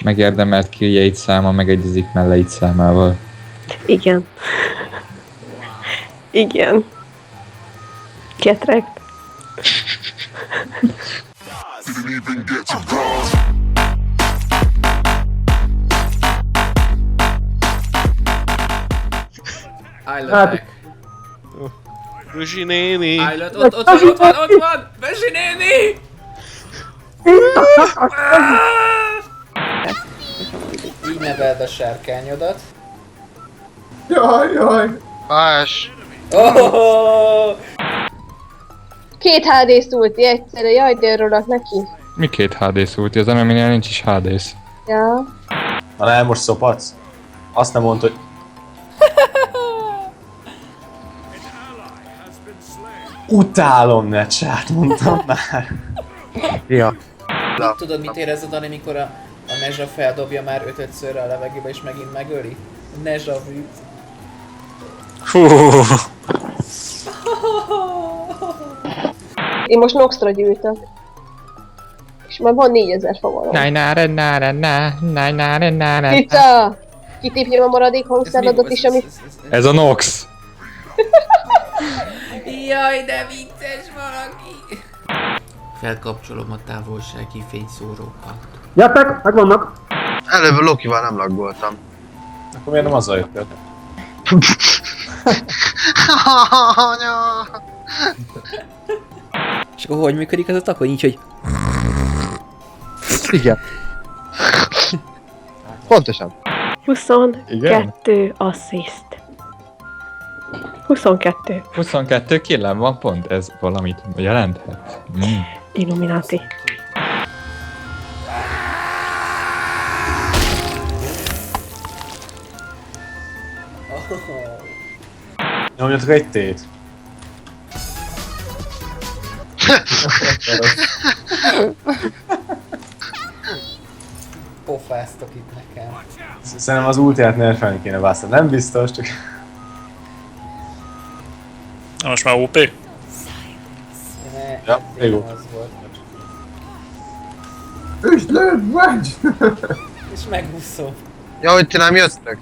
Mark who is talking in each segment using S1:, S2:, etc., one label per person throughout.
S1: megérdemelt killjeit száma megegyezik melléit számával.
S2: Igen. Igen. Ketrek.
S3: Állj
S4: Ruzsi néni!
S3: Állj ott van! Besi néni! Így neveld a sárkányodat.
S5: Jaj.
S4: Más!
S3: Oh!
S2: 2 HD szulti egyszerre, jaj, de örülök neki.
S1: Mi 2 HD szulti? Az MMI-nél nincs is HD-sz.
S2: Ja.
S5: Na nem, most szopatsz? Azt nem mondta, hogy... Utálom Necsát, mondtam már.
S4: Ja.
S3: Tudod, mit érez a Dani, mikor a Nezsa feldobja már 5-szörre a levegőbe és megint megöli? Nezsa vu.
S4: Fú.
S2: Én most Noxtra gyűjtök. És már van 4000 favorom. Pizza! Kitépjem a maradék hangszerladot is, amit...
S1: Ez a Nox!
S3: Jaj, de vicces valaki! Felkapcsolom a távolsági fényszórókat.
S6: Jöttek, megvannak.
S4: Előbb a Lokival nem laggoltam.
S5: Akkor miért nem azzal jöttél?
S4: Anya!
S3: És akkor hogy működik ez a takony? Így, hogy...
S4: Igen. Pontosan.
S2: 22 assziszt. 22.
S1: 22 killem van pont, ez valamit jelenthet.
S2: Illuminati.
S5: Nyomjatok egy tét.
S3: Pofáztok itt nekem.
S5: Szerintem az ultiát nerfelni kéne választani. Nem biztos, csak...
S7: Na most már OP?
S5: Ja, jó.
S3: Az volt.
S5: Üstlőd, vagy!
S3: És megúszom.
S4: Ja, hogy ti nem jöttek?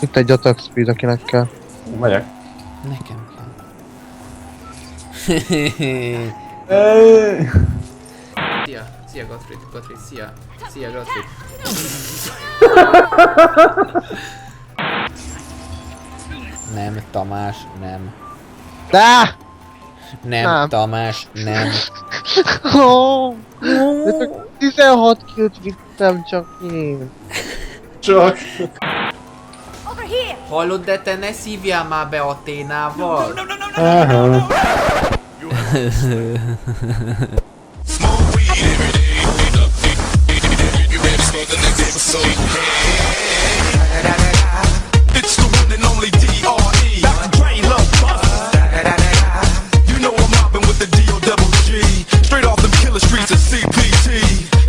S4: Itt egy attack speed, akinek kell.
S5: Megyek.
S3: Nekem kell. Szia! Szia Gottfried, szia! Szia Gottfried! Nem, Tamás, nem.
S4: Dá!
S3: Nem, Tamás, nem.
S4: De csak 16 killt vittem csak én.
S5: Csak...
S3: Hallod, de te ne szívjál már be Athénával!
S5: Aha.
S8: It's the one and only D.R.E. Dr. Dre, Love Buster. You know I'm mobbing with the D.O.G. Straight off them killer streets of CPT.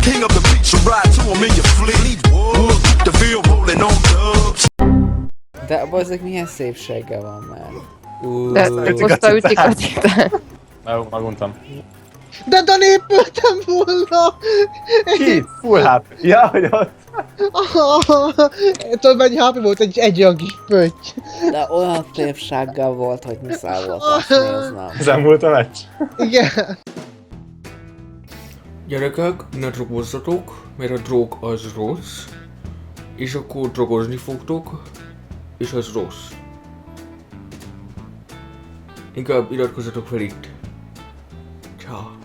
S8: King of the beach, you ride to him in your fleet. We'll keep the field rolling on dubs.
S3: De bazzeg milyen szépsége van már.
S2: De hozta ütik a titán.
S5: Meguntam.
S4: De Dani épültem volna!
S5: Ki? Full HP. Ja, hogy ott.
S4: Tudod mennyi HP volt? Egy olyan kis pötty.
S3: De olyan szépséggel volt, hogy muszáj volt azt néznem.
S5: Ezen múlt a meccs.
S4: Igen.
S3: Gyerekek, ne drogozzatok, mert a drog az rossz. És akkor drogozni fogtok, és az rossz. Inkább iratkozzatok fel itt. Ciao.